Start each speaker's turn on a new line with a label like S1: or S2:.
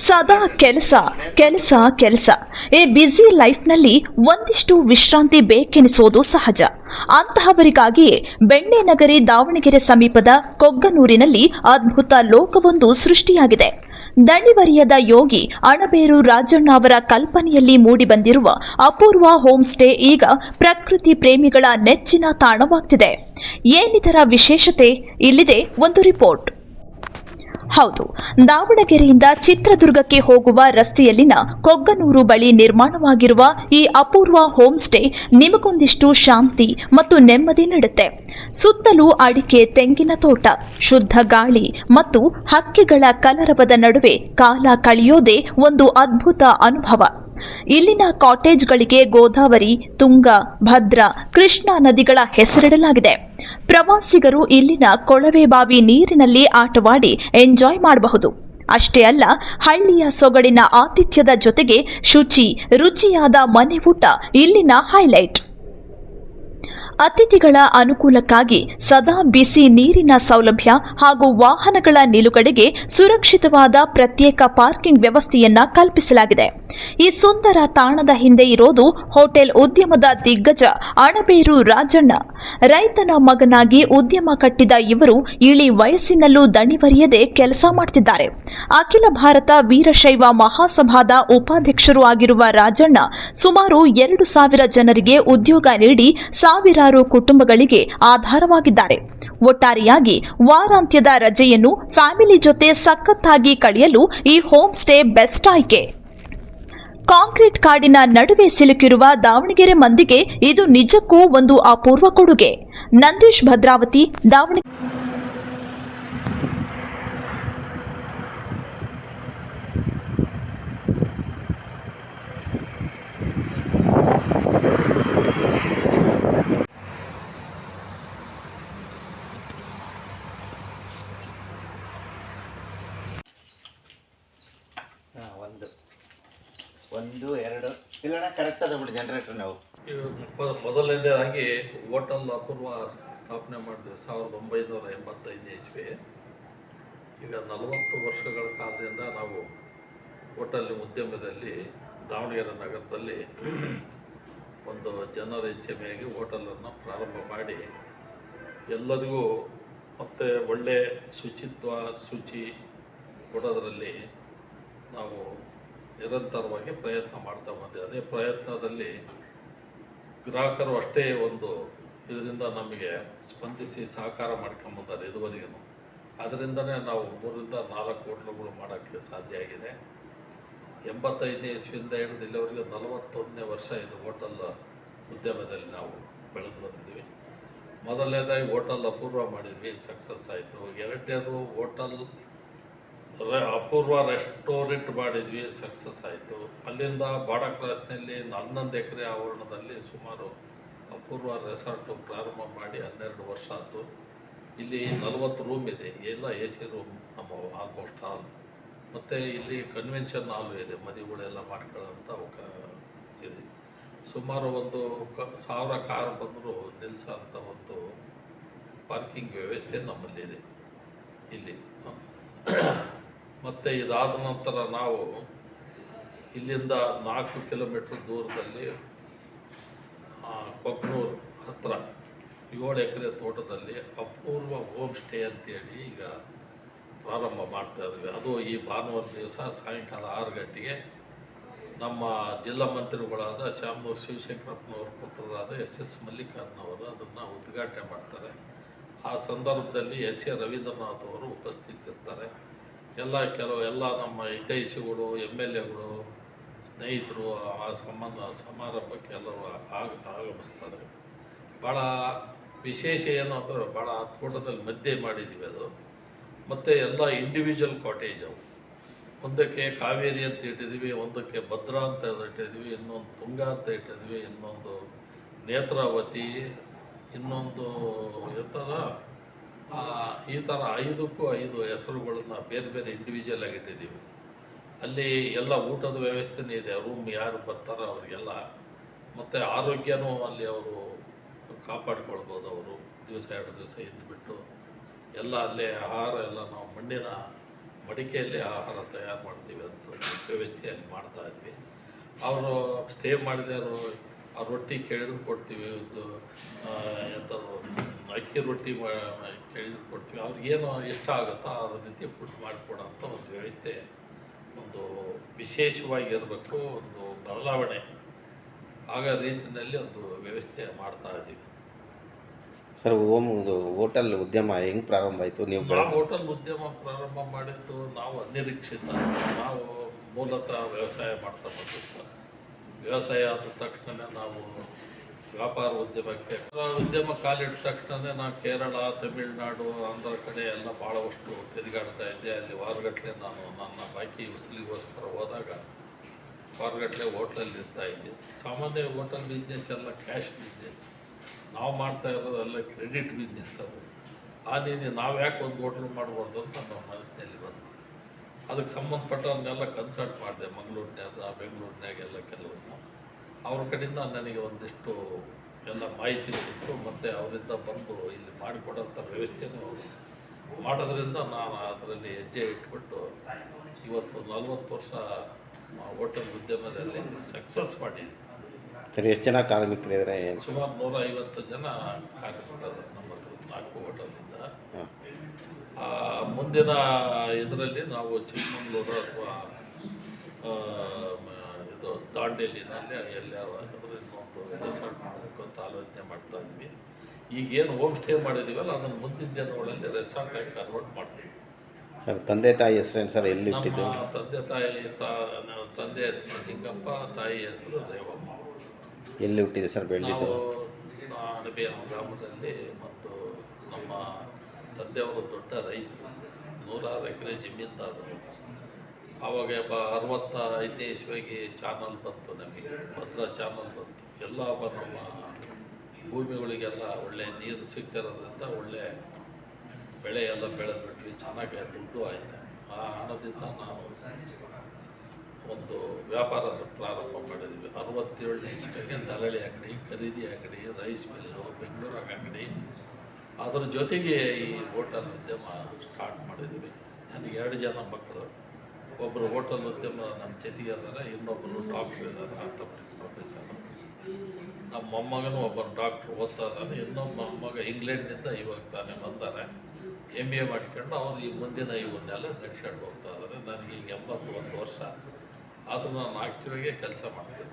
S1: ಸದಾ ಕೆಲಸ ಕೆಲಸ ಕೆಲಸ. ಈ ಬ್ಯುಸಿ ಲೈಫ್ನಲ್ಲಿ ಒಂದಿಷ್ಟು ವಿಶ್ರಾಂತಿ ಬೇಕೆನಿಸೋದು ಸಹಜ. ಅಂತಹವರಿಗಾಗಿಯೇ ಬೆಣ್ಣೆನಗರಿ ದಾವಣಗೆರೆ ಸಮೀಪದ ಕೊಗ್ಗನೂರಿನಲ್ಲಿ ಅದ್ಭುತ ಲೋಕವೊಂದು ಸೃಷ್ಟಿಯಾಗಿದೆ. ದಣಿವರಿಯದ ಯೋಗಿ ಅಣಬೇರು ರಾಜಣ್ಣ ಅವರ ಕಲ್ಪನೆಯಲ್ಲಿ ಮೂಡಿಬಂದಿರುವ ಅಪೂರ್ವ ಹೋಮ್ ಸ್ಟೇ ಈಗ ಪ್ರಕೃತಿ ಪ್ರೇಮಿಗಳ ನೆಚ್ಚಿನ ತಾಣವಾಗ್ತಿದೆ. ಏನಿದರ ವಿಶೇಷತೆ? ಇಲ್ಲಿದೆ ಒಂದು ರಿಪೋರ್ಟ್. ಹೌದು, ದಾವಣಗೆರೆಯಿಂದ ಚಿತ್ರದುರ್ಗಕ್ಕೆ ಹೋಗುವ ರಸ್ತೆಯಲ್ಲಿನ ಕೊಗ್ಗನೂರು ಬಳಿ ನಿರ್ಮಾಣವಾಗಿರುವ ಈ ಅಪೂರ್ವ ಹೋಮ್ ಸ್ಟೇ ನಿಮಗೊಂದಿಷ್ಟು ಶಾಂತಿ ಮತ್ತು ನೆಮ್ಮದಿ ನೀಡುತ್ತೆ. ಸುತ್ತಲೂ ಅಡಿಕೆ, ತೆಂಗಿನ ತೋಟ, ಶುದ್ಧ ಗಾಳಿ ಮತ್ತು ಹಕ್ಕಿಗಳ ಕಲರವದ ನಡುವೆ ಕಾಲ ಕಳೆಯೋದೇ ಒಂದು ಅದ್ಭುತ ಅನುಭವ. ಇಲ್ಲಿನ ಕಾಟೇಜ್ಗಳಿಗೆ ಗೋದಾವರಿ, ತುಂಗ, ಭದ್ರಾ, ಕೃಷ್ಣಾ ನದಿಗಳ ಹೆಸರಿಡಲಾಗಿದೆ. ಪ್ರವಾಸಿಗರು ಇಲ್ಲಿನ ಕೊಳವೆ ಬಾವಿ ನೀರಿನಲ್ಲಿ ಆಟವಾಡಿ ಎಂಜಾಯ್ ಮಾಡಬಹುದು. ಅಷ್ಟೇ ಅಲ್ಲ, ಹಳ್ಳಿಯ ಸೊಗಡಿನ ಆತಿಥ್ಯದ ಜೊತೆಗೆ ರುಚಿಯಾದ ಮನೆ ಊಟ ಇಲ್ಲಿನ ಹೈಲೈಟ್. ಅತಿಥಿಗಳ ಅನುಕೂಲಕ್ಕಾಗಿ ಸದಾ ಬಿಸಿ ನೀರಿನ ಸೌಲಭ್ಯ ಹಾಗೂ ವಾಹನಗಳ ನಿಲುಗಡೆಗೆ ಸುರಕ್ಷಿತವಾದ ಪ್ರತ್ಯೇಕ ಪಾರ್ಕಿಂಗ್ ವ್ಯವಸ್ಥೆಯನ್ನ ಕಲ್ಪಿಸಲಾಗಿದೆ. ಈ ಸುಂದರ ತಾಣದ ಹಿಂದೆ ಇರೋದು ಹೋಟೆಲ್ ಉದ್ಯಮದ ದಿಗ್ಗಜ ಅಣಬೇರು ರಾಜಣ್ಣ. ರೈತನ ಮಗನಾಗಿ ಉದ್ಯಮ ಕಟ್ಟಿದ ಇವರು ಇಳಿ ವಯಸ್ಸಿನಲ್ಲೂ ದಣಿವರಿಯದೆ ಕೆಲಸ ಮಾಡ್ತಿದ್ದಾರೆ. ಅಖಿಲ ಭಾರತ ವೀರಶೈವ ಮಹಾಸಭಾದ ಉಪಾಧ್ಯಕ್ಷರು ಆಗಿರುವ ರಾಜಣ್ಣ ಸುಮಾರು 2,000 ಜನರಿಗೆ ಉದ್ಯೋಗ ನೀಡಿ ಸಾವಿರಾರು ಕುಟುಂಬಗಳಿಗೆ ಆಧಾರವಾಗಿದ್ದಾರೆ. ಒಟ್ಟಾರೆಯಾಗಿ ವಾರಾಂತ್ಯದ ರಜೆಯನ್ನು ಫ್ಯಾಮಿಲಿ ಜೊತೆ ಸಖತ್ತಾಗಿ ಕಳೆಯಲು ಈ ಹೋಮ್ ಸ್ಟೇ ಬೆಸ್ಟ್ ಆಯ್ಕೆ. ಕಾಂಕ್ರೀಟ್ ಕಾಡಿನ ನಡುವೆ ಸಿಲುಕಿರುವ ದಾವಣಗೆರೆ ಮಂದಿಗೆ ಇದು ನಿಜಕ್ಕೂ ಒಂದು ಅಪೂರ್ವ ಕೊಡುಗೆ. ನಂದೀಶ್, ಭದ್ರಾವತಿ, ದಾವಣಗೆರೆ.
S2: ಒಂದು ಎರಡು ಇಲ್ಲಣ್ಣ ಕರೆಕ್ಟ್ ಅದ ಬಿಡಿ ಜನರೇಟರ್. ನಾವು
S3: ಮೊದಲನೇದಾಗಿ ಹೋಟೆಲ್ ಅಪೂರ್ವ ಸ್ಥಾಪನೆ ಮಾಡಿದ್ವಿ 1985 ಇಸ್ವಿ. ಈಗ 40 ವರ್ಷಗಳ ಕಾಲದಿಂದ ನಾವು ಹೋಟೆಲ್ ಉದ್ಯಮದಲ್ಲಿ ದಾವಣಗೆರೆ ನಗರದಲ್ಲಿ ಒಂದು ಜನರ ಇಚ್ಛೆ ಮೇರೆಗೆ ಹೋಟೆಲನ್ನು ಪ್ರಾರಂಭ ಮಾಡಿ ಎಲ್ಲರಿಗೂ ಮತ್ತು ಒಳ್ಳೆ ಶುಚಿ ಕೊಡೋದರಲ್ಲಿ ನಾವು ನಿರಂತರವಾಗಿ ಪ್ರಯತ್ನ ಮಾಡ್ತಾ ಬಂದಿದೆ. ಅದೇ ಪ್ರಯತ್ನದಲ್ಲಿ ಗ್ರಾಹಕರು ಅಷ್ಟೇ ಒಂದು ಇದರಿಂದ ನಮಗೆ ಸ್ಪಂದಿಸಿ ಸಹಕಾರ ಮಾಡ್ಕೊಂಬಂದಾರೆ ಇದುವರೆಗೂ. ಅದರಿಂದನೇ ನಾವು 3-4 ಹೋಟ್ಲುಗಳು ಮಾಡೋಕ್ಕೆ ಸಾಧ್ಯ ಆಗಿದೆ. 85ನೇ ಇಸ್ವಿಯಿಂದ ಹಿಡಿದು ಇಲ್ಲಿವರೆಗೆ 41ನೇ ವರ್ಷ ಇದು ಹೋಟೆಲ್ ಉದ್ಯಮದಲ್ಲಿ ನಾವು ಬೆಳೆದು ಬಂದಿದ್ದೀವಿ. ಮೊದಲನೇದಾಗಿ ಹೋಟೆಲ್ ಅಪೂರ್ವ ಮಾಡಿದ್ವಿ, ಸಕ್ಸಸ್ ಆಯಿತು. ಎರಡನೇದು ಹೋಟೆಲ್ ಅಪೂರ್ವ ರೆಸ್ಟೋರೆಂಟ್ ಮಾಡಿದ್ವಿ, ಸಕ್ಸಸ್ ಆಯಿತು. ಅಲ್ಲಿಂದ ಬಾಡ ಕ್ರಾಸ್ನಲ್ಲಿ 11 ಎಕರೆ ಆವರಣದಲ್ಲಿ ಸುಮಾರು ಅಪೂರ್ವ ರೆಸಾರ್ಟು ಪ್ರಾರಂಭ ಮಾಡಿ 12 ವರ್ಷ ಆಯಿತು. ಇಲ್ಲಿ 40 ರೂಮ್ ಇದೆ, ಎಲ್ಲ AC ರೂಮ್ ನಮ್ಮ ಆಲ್ಮೋಸ್ಟ್ ಆಲ್. ಮತ್ತು ಇಲ್ಲಿ ಕನ್ವೆನ್ಷನ್ ಹಾಲು ಇದೆ, ಮದುವೆಗಳೆಲ್ಲ ಮಾಡ್ಕೊಳ್ಳೋಂಥ ಇದೆ. ಸುಮಾರು ಒಂದು 1000 ಕಾರ್ ಬಂದರೂ ನಿಲ್ಲಿಸೋಂಥ ಒಂದು ಪಾರ್ಕಿಂಗ್ ವ್ಯವಸ್ಥೆ ನಮ್ಮಲ್ಲಿದೆ ಇಲ್ಲಿ. ಮತ್ತು ಇದಾದ ನಂತರ ನಾವು ಇಲ್ಲಿಂದ 4 ಕಿಲೋಮೀಟ್ರ್ ದೂರದಲ್ಲಿ ಕೊಗ್ಗನೂರು ಹತ್ತಿರ 7 ಎಕರೆ ತೋಟದಲ್ಲಿ ಅಪೂರ್ವ ಹೋಮ್ ಸ್ಟೇ ಅಂತೇಳಿ ಈಗ ಪ್ರಾರಂಭ ಮಾಡ್ತಾಯಿದ್ವಿ. ಅದು ಈ ಭಾನುವಾರ ದಿವಸ ಸಾಯಂಕಾಲ 6 ಗಂಟೆಗೆ ನಮ್ಮ ಜಿಲ್ಲಾ ಮಂತ್ರಿಗಳಾದ ಶಾಮನೂರು ಶಿವಶಂಕರಪ್ಪನವ್ರ ಪುತ್ರರಾದ SS ಮಲ್ಲಿಕಾರ್ಜುನವರು ಅದನ್ನು ಉದ್ಘಾಟನೆ ಮಾಡ್ತಾರೆ. ಆ ಸಂದರ್ಭದಲ್ಲಿ S A ರವೀಂದ್ರನಾಥ್ ಅವರು ಉಪಸ್ಥಿತಿರ್ತಾರೆ. ಎಲ್ಲ ನಮ್ಮ ಹಿತೈಷಿಗಳು, MLAಗಳು, ಸ್ನೇಹಿತರು ಆ ಸಮಾರಂಭಕ್ಕೆ ಎಲ್ಲರೂ ಆಗಮಿಸ್ತಾರೆ. ಭಾಳ ವಿಶೇಷ ಏನು ಅಂದರೆ ಭಾಳ ತೋಟದಲ್ಲಿ ಮಧ್ಯೆ ಮಾಡಿದ್ದೀವಿ ಅದು. ಮತ್ತು ಎಲ್ಲ ಇಂಡಿವಿಜುವಲ್ ಕಾಟೇಜ್ ಅವು. ಒಂದಕ್ಕೆ ಕಾವೇರಿ ಅಂತ ಇಟ್ಟಿದ್ದೀವಿ, ಒಂದಕ್ಕೆ ಭದ್ರಾ ಅಂತ ಇಟ್ಟಿದ್ದೀವಿ, ಇನ್ನೊಂದು ತುಂಗ ಅಂತ ಇಟ್ಟಿದ್ದೀವಿ, ಇನ್ನೊಂದು ನೇತ್ರಾವತಿ, ಇನ್ನೊಂದು ಎಂಥದ ಈ ಥರ 5ಕ್ಕೂ 5 ಹೆಸರುಗಳನ್ನ ಬೇರೆ ಬೇರೆ ಇಂಡಿವಿಜುವಲ್ ಆಗಿ ಇಟ್ಟಿದ್ದೀವಿ. ಅಲ್ಲಿ ಎಲ್ಲ ಊಟದ ವ್ಯವಸ್ಥೆನೇ ಇದೆ, ರೂಮ್ ಯಾರು ಬರ್ತಾರೋ ಅವರಿಗೆಲ್ಲ. ಮತ್ತು ಆರೋಗ್ಯನೂ ಅಲ್ಲಿ ಅವರು ಕಾಪಾಡ್ಕೊಳ್ಬೋದು. ಅವರು 2 ದಿವಸ ಇದ್ದುಬಿಟ್ಟು ಎಲ್ಲ ಅಲ್ಲೇ ಆಹಾರ ಎಲ್ಲ ನಾವು ಮಣ್ಣಿನ ಮಡಿಕೆಯಲ್ಲಿ ಆಹಾರ ತಯಾರು ಮಾಡ್ತೀವಿ ಅಂತ ವ್ಯವಸ್ಥೆಯಲ್ಲಿ ಮಾಡ್ತಾ ಇದ್ವಿ. ಅವರು ಸ್ಟೇ ಮಾಡಿದವರು ಆ ರೊಟ್ಟಿ ಕೇಳಿದ್ರು ಕೊಡ್ತೀವಿ, ಇದು ಎಂಥದ್ದು ಅಕ್ಕಿ ರೊಟ್ಟಿ ಕೇಳಿದ್ರು ಕೊಡ್ತೀವಿ. ಅವ್ರಿಗೇನು ಇಷ್ಟ ಆಗುತ್ತೋ ಅದ್ರ ರೀತಿ ಫುಡ್ ಮಾಡಿಕೊಡೋಂಥ ಒಂದು ವ್ಯವಸ್ಥೆ ಒಂದು ವಿಶೇಷವಾಗಿರಬೇಕು, ಒಂದು ಬದಲಾವಣೆ ಆಗ ರೀತಿಯಲ್ಲಿ ಒಂದು ವ್ಯವಸ್ಥೆ ಮಾಡ್ತಾ ಇದ್ದೀವಿ.
S4: ಸರ್, ಒಂದು ಹೋಟೆಲ್ ಉದ್ಯಮ ಹೆಂಗೆ ಪ್ರಾರಂಭ ಆಯಿತು?
S3: ನಾವು ಹೋಟೆಲ್ ಉದ್ಯಮ ಪ್ರಾರಂಭ ಮಾಡಿದ್ದು ನಾವು ಅನಿರೀಕ್ಷಿತ. ನಾವು ಮೂಲತಃ ವ್ಯವಸಾಯ ಮಾಡ್ತಾ ಬಂದಿದ್ದು. ವ್ಯವಸಾಯ ಆದ ತಕ್ಷಣ ನಾವು ವ್ಯಾಪಾರ ಉದ್ಯಮ ಕಾಲಿಟ್ಟ ತಕ್ಷಣ ನಾವು ಕೇರಳ, ತಮಿಳುನಾಡು, ಆಂಧ್ರ ಕಡೆ ಎಲ್ಲ ಭಾಳಷ್ಟು ತಿರುಗಾಡ್ತಾ ಇದ್ದೆ. ಅಲ್ಲಿ ವಾರಗಟ್ಟಲೆ ನಾನು ನನ್ನ ಬಾಕಿ ಉಸಿಲಿಗೋಸ್ಕರ ಹೋದಾಗ ವಾರಗಟ್ಟಲೆ ಹೋಟ್ಲಲ್ಲಿ ಇರ್ತಾಯಿದ್ದೆ. ಸಾಮಾನ್ಯ ಹೋಟೆಲ್ ಬಿಸ್ನೆಸ್ ಎಲ್ಲ ಕ್ಯಾಶ್ ಬಿಸ್ನೆಸ್, ನಾವು ಮಾಡ್ತಾ ಇರೋದೆಲ್ಲ ಕ್ರೆಡಿಟ್ ಬಿಸ್ನೆಸ್. ಅದು ಆ ನಾವು ಯಾಕೆ ಒಂದು ಹೋಟ್ಲ್ ಮಾಡ್ಬಾರ್ದು ಅಂತ ನಮ್ಮ ಮನಸ್ಸಿನಲ್ಲಿ ಬಂತು. ಅದಕ್ಕೆ ಸಂಬಂಧಪಟ್ಟವನ್ನೆಲ್ಲ ಕನ್ಸಲ್ಟ್ ಮಾಡಿದೆ, ಮಂಗಳೂರಿನಾಗ, ಬೆಂಗಳೂರಿನಾಗೆಲ್ಲ ಕೆಲವೊಂದು. ಅವ್ರ ಕಡೆಯಿಂದ ನನಗೆ ಒಂದಿಷ್ಟು ಎಲ್ಲ ಮಾಹಿತಿ ಸಿಕ್ತು, ಮತ್ತು ಅವರಿಂದ ಬಂದು ಇಲ್ಲಿ ಮಾಡಿಕೊಡೋಂಥ ವ್ಯವಸ್ಥೆನೂ ಮಾಡೋದ್ರಿಂದ ನಾನು ಅದರಲ್ಲಿ ಹೆಜ್ಜೆ ಇಟ್ಬಿಟ್ಟು ಇವತ್ತು 40 ವರ್ಷ ಹೋಟೆಲ್ ಉದ್ಯಮದಲ್ಲಿ ಸಕ್ಸಸ್ ಮಾಡಿದ್ದೀನಿ.
S4: ಸರ್, ಎಷ್ಟು ಜನ ಕಾರ್ಮಿಕರಿದ್ದಾರೆ?
S3: ಸುಮಾರು 150 ಜನ ಕಾರ್ಮಿಕರು ನಮ್ಮ ಹತ್ರ 4 ಹೋಟೆಲಿಂದ. ಮುಂದಿನ ಇದರಲ್ಲಿ ನಾವು ಚಿಕ್ಕಮಗಳೂರು ಅಥವಾ ಇದು ದಾಂಡೇಲಿನಲ್ಲಿ ಎಲ್ಲಾದರೂ ಇನ್ನೊಂದು ರೆಸಾರ್ಟ್ ಮಾಡಬೇಕು ಅಂತ ಆಲೋಚನೆ ಮಾಡ್ತಾ ಇದ್ವಿ. ಈಗೇನು ಹೋಮ್ ಸ್ಟೇ ಮಾಡಿದ್ದೀವಲ್ಲ ಅದನ್ನು ಮುಂದಿನ ದಿನಗಳಲ್ಲಿ ರೆಸಾರ್ಟಾಗಿ ಕನ್ವರ್ಟ್ ಮಾಡ್ತೀವಿ.
S4: ಸರ್, ತಂದೆ ತಾಯಿ ಹೆಸರೇನು ಸರ್? ಎಲ್ಲಿ ಇಟ್ಟಿದ್ದು?
S3: ನಮ್ಮ ತಂದೆ ಹೆಸರು ಲಿಂಗಪ್ಪ, ತಾಯಿ ಹೆಸರು ರೇವಮ್ಮ.
S4: ಎಲ್ಲಿ ಹುಟ್ಟಿದೆ ಸರ್? ಬೆಳೆದಿದ್ದು
S3: ನಾವು ಅಣಬೇರು ಗ್ರಾಮದಲ್ಲಿ. ಮತ್ತು ನಮ್ಮ ತಂದೆಯವರು ದೊಡ್ಡ ರೈತರು, 106 ಎಕರೆ ಜಮೀನ್ದಾರರು. ಆವಾಗ 65ನೇ ಇಸ್ವಿಗೆ ಚಾನಲ್ ಬಂತು, ನಮಗೆ ಭದ್ರಾ ಚಾನಲ್ ಬಂತು. ಎಲ್ಲ ನಮ್ಮ ಭೂಮಿಗಳಿಗೆಲ್ಲ ಒಳ್ಳೆ ನೀರು ಸಿಕ್ಕಿರೋದ್ರಿಂದ ಒಳ್ಳೆ ಬೆಳೆ ಎಲ್ಲ ಬೆಳೆದ್ಬಿಟ್ವಿ, ಚೆನ್ನಾಗಿ ದುಡ್ಡು ಆಯಿತು. ಆ ಹಣದಿಂದ ನಾವು ಒಂದು ವ್ಯಾಪಾರ ಪ್ರಾರಂಭ ಮಾಡಿದ್ವಿ. 67ನೇ ಇಸ್ವಿಗೆ ದಲ್ಲಾಳಿ ಅಂಗಡಿ, ಖರೀದಿ ಅಂಗಡಿ, ರೈಸ್ ಮಿಲ್ಲು, ಬೆಂಗಳೂರಾಗ ಅಂಗಡಿ, ಅದರ ಜೊತೆಗೆ ಈ ಹೋಟೆಲ್ ಉದ್ಯಮ ಸ್ಟಾರ್ಟ್ ಮಾಡಿದ್ವಿ. ನನಗೆ 2 ಜನ ಮಕ್ಕಳು. ಒಬ್ಬರು ಹೋಟೆಲ್ ಉದ್ಯಮ ನಮ್ಮ ಜೊತೆಗೆ ಅದಾರೆ, ಇನ್ನೊಬ್ಬರು ಡಾಕ್ಟ್ರ್ ಇದ್ದಾರೆ, ಆರ್ಥೋಪೆಡಿಕ್ ಪ್ರೊಫೆಸರು. ನಮ್ಮ ಮೊಮ್ಮಗನೂ ಒಬ್ಬರು ಡಾಕ್ಟ್ರು ಓದ್ತಾ ಇದ್ದಾನೆ. ಇನ್ನೊಬ್ಬ ಮೊಮ್ಮಗ ಇಂಗ್ಲೆಂಡ್ನಿಂದ ಇವಾಗ ತಾನೇ ಬಂದಾರೆ, MBA ಮಾಡ್ಕೊಂಡು ಅವರು ಈ ಮುಂದಿನ ಇವನ್ನೆಲ್ಲ ನಡೆಸ್ಕೊಂಡು ಹೋಗ್ತಾ ಇದ್ದಾರೆ. ನನಗೆ ಈಗ 81 ವರ್ಷ, ಆದರೂ ನಾನು ಆಕ್ಟಿವಾಗೇ ಕೆಲಸ ಮಾಡ್ತೀನಿ.